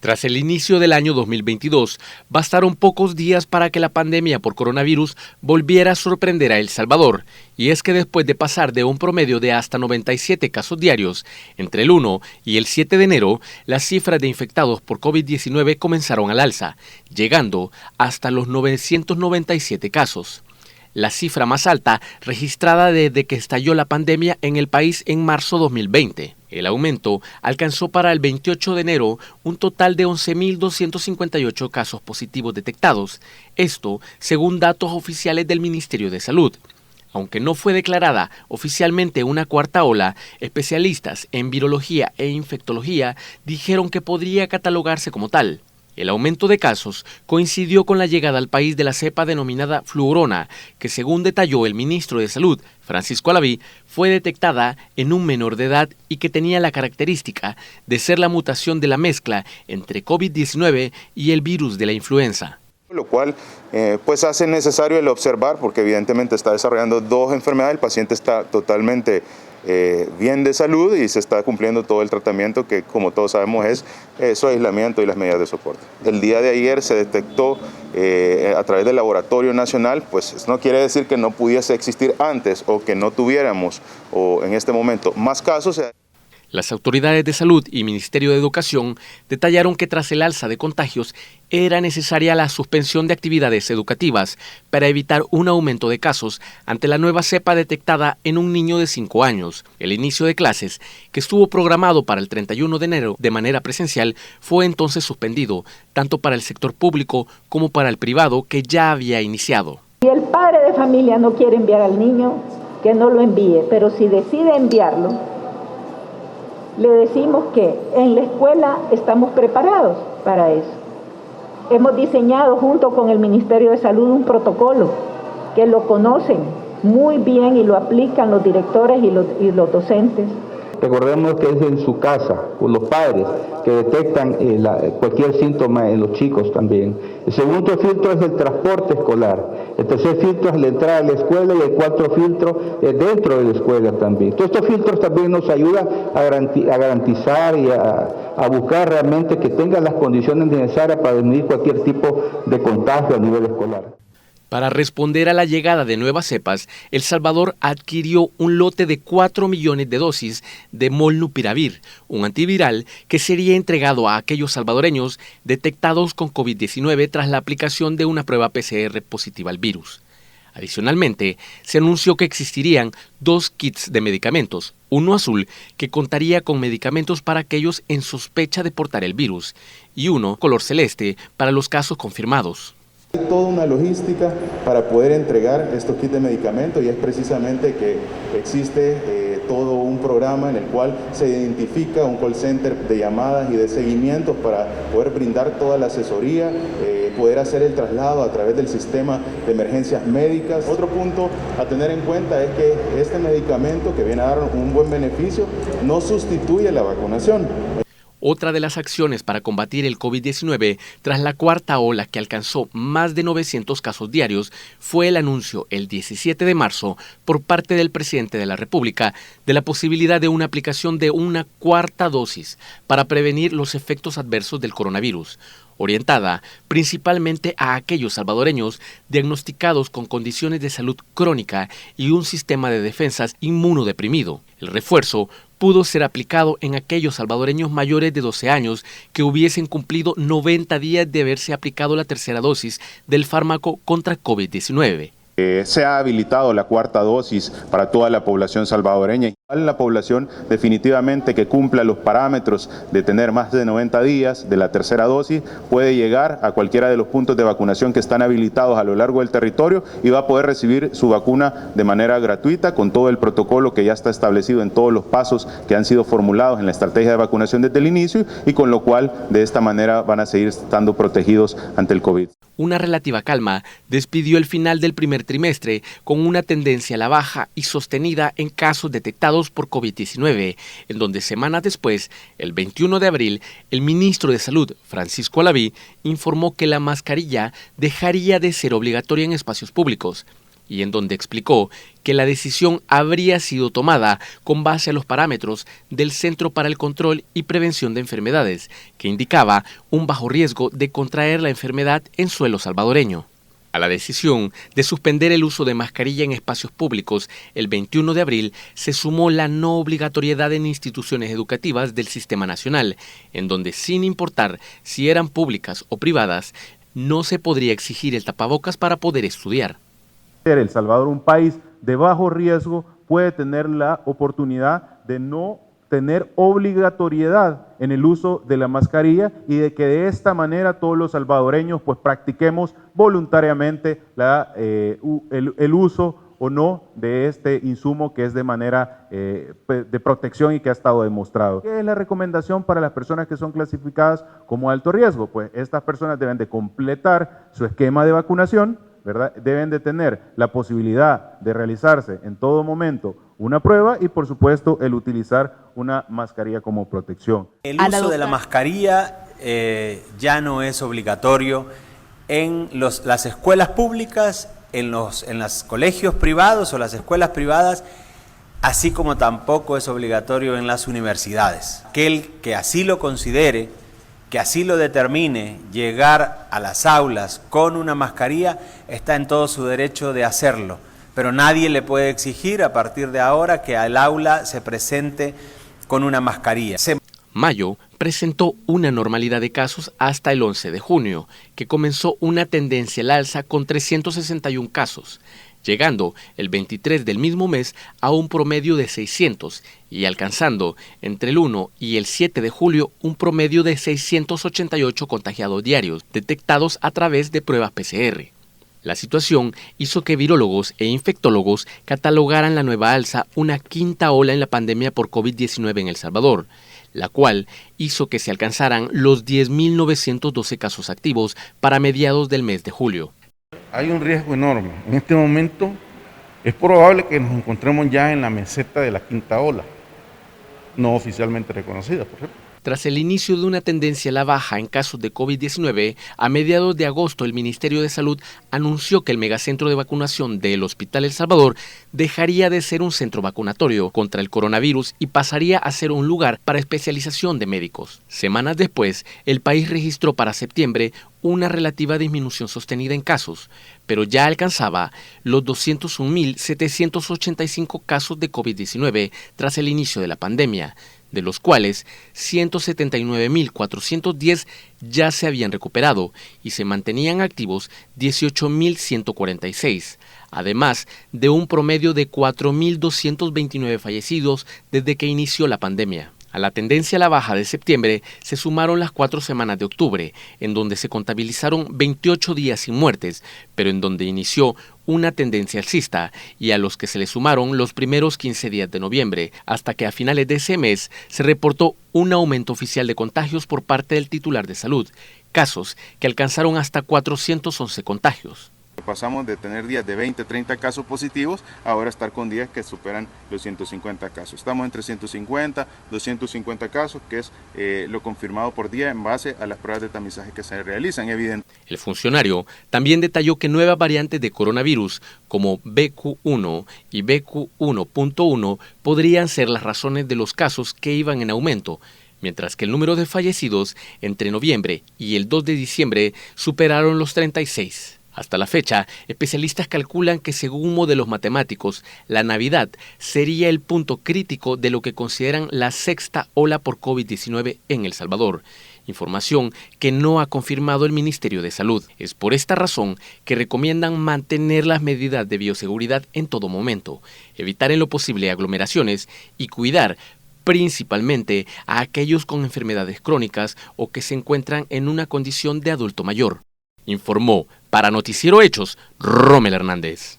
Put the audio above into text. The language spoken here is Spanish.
Tras el inicio del año 2022, bastaron pocos días para que la pandemia por coronavirus volviera a sorprender a El Salvador. Y es que después de pasar de un promedio de hasta 97 casos diarios, entre el 1 y el 7 de enero, las cifras de infectados por COVID-19 comenzaron al alza, llegando hasta los 997 casos. La cifra más alta registrada desde que estalló la pandemia en el país en marzo 2020. El aumento alcanzó para el 28 de enero un total de 11.258 casos positivos detectados, esto según datos oficiales del Ministerio de Salud. Aunque no fue declarada oficialmente una cuarta ola, especialistas en virología e infectología dijeron que podría catalogarse como tal. El aumento de casos coincidió con la llegada al país de la cepa denominada fluorona, que según detalló el ministro de Salud, Francisco Alaví, fue detectada en un menor de edad y que tenía la característica de ser la mutación de la mezcla entre COVID-19 y el virus de la influenza. Lo cual pues hace necesario el observar, porque evidentemente está desarrollando dos enfermedades, el paciente está totalmente bien de salud y se está cumpliendo todo el tratamiento que, como todos sabemos, es su aislamiento y las medidas de soporte. El día de ayer se detectó a través del Laboratorio Nacional, pues eso no quiere decir que no pudiese existir antes o que no tuviéramos o en este momento más casos. Las autoridades de salud y Ministerio de Educación detallaron que tras el alza de contagios era necesaria la suspensión de actividades educativas para evitar un aumento de casos ante la nueva cepa detectada en un niño de 5 años. El inicio de clases, que estuvo programado para el 31 de enero de manera presencial, fue entonces suspendido, tanto para el sector público como para el privado, que ya había iniciado. Si el padre de familia no quiere enviar al niño, que no lo envíe, pero si decide enviarlo, le decimos que en la escuela estamos preparados para eso. Hemos diseñado junto con el Ministerio de Salud un protocolo que lo conocen muy bien y lo aplican los directores y los docentes. Recordemos que es en su casa, con los padres, que detectan cualquier síntoma en los chicos también. El segundo filtro es el transporte escolar. El tercer filtro es la entrada a la escuela y el cuarto filtro es dentro de la escuela también. Todos estos filtros también nos ayudan a garantizar y a buscar realmente que tengan las condiciones necesarias para disminuir cualquier tipo de contagio a nivel escolar. Para responder a la llegada de nuevas cepas, El Salvador adquirió un lote de 4 millones de dosis de molnupiravir, un antiviral que sería entregado a aquellos salvadoreños detectados con COVID-19 tras la aplicación de una prueba PCR positiva al virus. Adicionalmente, se anunció que existirían 2 kits de medicamentos, uno azul que contaría con medicamentos para aquellos en sospecha de portar el virus y uno color celeste para los casos confirmados. Hay toda una logística para poder entregar estos kits de medicamentos y es precisamente que existe todo un programa en el cual se identifica un call center de llamadas y de seguimientos para poder brindar toda la asesoría, poder hacer el traslado a través del sistema de emergencias médicas. Otro punto a tener en cuenta es que este medicamento, que viene a dar un buen beneficio, no sustituye la vacunación. Otra de las acciones para combatir el COVID-19 tras la cuarta ola, que alcanzó más de 900 casos diarios, fue el anuncio el 17 de marzo por parte del presidente de la República de la posibilidad de una aplicación de una cuarta dosis para prevenir los efectos adversos del coronavirus, orientada principalmente a aquellos salvadoreños diagnosticados con condiciones de salud crónica y un sistema de defensas inmunodeprimido. El refuerzo pudo ser aplicado en aquellos salvadoreños mayores de 12 años que hubiesen cumplido 90 días de haberse aplicado la tercera dosis del fármaco contra COVID-19. Se ha habilitado la cuarta dosis para toda la población salvadoreña. La población definitivamente que cumpla los parámetros de tener más de 90 días de la tercera dosis puede llegar a cualquiera de los puntos de vacunación que están habilitados a lo largo del territorio y va a poder recibir su vacuna de manera gratuita con todo el protocolo que ya está establecido en todos los pasos que han sido formulados en la estrategia de vacunación desde el inicio y con lo cual de esta manera van a seguir estando protegidos ante el COVID. Una relativa calma despidió el final del primer trimestre con una tendencia a la baja y sostenida en casos detectados por COVID-19, en donde semanas después, el 21 de abril, el ministro de Salud, Francisco Alaví, informó que la mascarilla dejaría de ser obligatoria en espacios públicos y en donde explicó que la decisión habría sido tomada con base a los parámetros del Centro para el Control y Prevención de Enfermedades, que indicaba un bajo riesgo de contraer la enfermedad en suelo salvadoreño. A la decisión de suspender el uso de mascarilla en espacios públicos el 21 de abril se sumó la no obligatoriedad en instituciones educativas del Sistema Nacional, en donde, sin importar si eran públicas o privadas, no se podría exigir el tapabocas para poder estudiar. El Salvador, un país de bajo riesgo, puede tener la oportunidad de no tener obligatoriedad en el uso de la mascarilla y de que de esta manera todos los salvadoreños pues practiquemos voluntariamente el uso o no de este insumo que es de manera de protección y que ha estado demostrado. ¿Qué es la recomendación para las personas que son clasificadas como alto riesgo? Pues estas personas deben de completar su esquema de vacunación, ¿verdad? Deben de tener la posibilidad de realizarse en todo momento una prueba y, por supuesto, el utilizar una mascarilla como protección. El uso de la mascarilla ya no es obligatorio en las escuelas públicas, en los colegios privados o las escuelas privadas, así como tampoco es obligatorio en las universidades. Aquel que así lo considere, que así lo determine, llegar a las aulas con una mascarilla, está en todo su derecho de hacerlo. Pero nadie le puede exigir a partir de ahora que al aula se presente con una mascarilla. Mayo presentó una normalidad de casos hasta el 11 de junio, que comenzó una tendencia al alza con 361 casos, llegando el 23 del mismo mes a un promedio de 600 y alcanzando entre el 1 y el 7 de julio un promedio de 688 contagiados diarios detectados a través de pruebas PCR. La situación hizo que virólogos e infectólogos catalogaran la nueva alza una quinta ola en la pandemia por COVID-19 en El Salvador, la cual hizo que se alcanzaran los 10.912 casos activos para mediados del mes de julio. Hay un riesgo enorme. En este momento es probable que nos encontremos ya en la meseta de la quinta ola, no oficialmente reconocida, por ejemplo. Tras el inicio de una tendencia a la baja en casos de COVID-19, a mediados de agosto el Ministerio de Salud anunció que el megacentro de vacunación del Hospital El Salvador dejaría de ser un centro vacunatorio contra el coronavirus y pasaría a ser un lugar para especialización de médicos. Semanas después, el país registró para septiembre una relativa disminución sostenida en casos, pero ya alcanzaba los 201.785 casos de COVID-19 tras el inicio de la pandemia, de los cuales 179.410 ya se habían recuperado y se mantenían activos 18.146, además de un promedio de 4.229 fallecidos desde que inició la pandemia. A la tendencia a la baja de septiembre se sumaron las 4 semanas de octubre, en donde se contabilizaron 28 días sin muertes, pero en donde inició una tendencia alcista, y a los que se le sumaron los primeros 15 días de noviembre, hasta que a finales de ese mes se reportó un aumento oficial de contagios por parte del titular de salud, casos que alcanzaron hasta 411 contagios. Pasamos de tener días de 20, 30 casos positivos, ahora estar con días que superan los 150 casos. Estamos entre 150, 250 casos, que es lo confirmado por día en base a las pruebas de tamizaje que se realizan, evidente. El funcionario también detalló que nuevas variantes de coronavirus, como BQ1 y BQ1.1, podrían ser las razones de los casos que iban en aumento, mientras que el número de fallecidos entre noviembre y el 2 de diciembre superaron los 36. Hasta la fecha, especialistas calculan que según modelos matemáticos, la Navidad sería el punto crítico de lo que consideran la sexta ola por COVID-19 en El Salvador, información que no ha confirmado el Ministerio de Salud. Es por esta razón que recomiendan mantener las medidas de bioseguridad en todo momento, evitar en lo posible aglomeraciones y cuidar principalmente a aquellos con enfermedades crónicas o que se encuentran en una condición de adulto mayor. Informó para Noticiero Hechos, Rommel Hernández.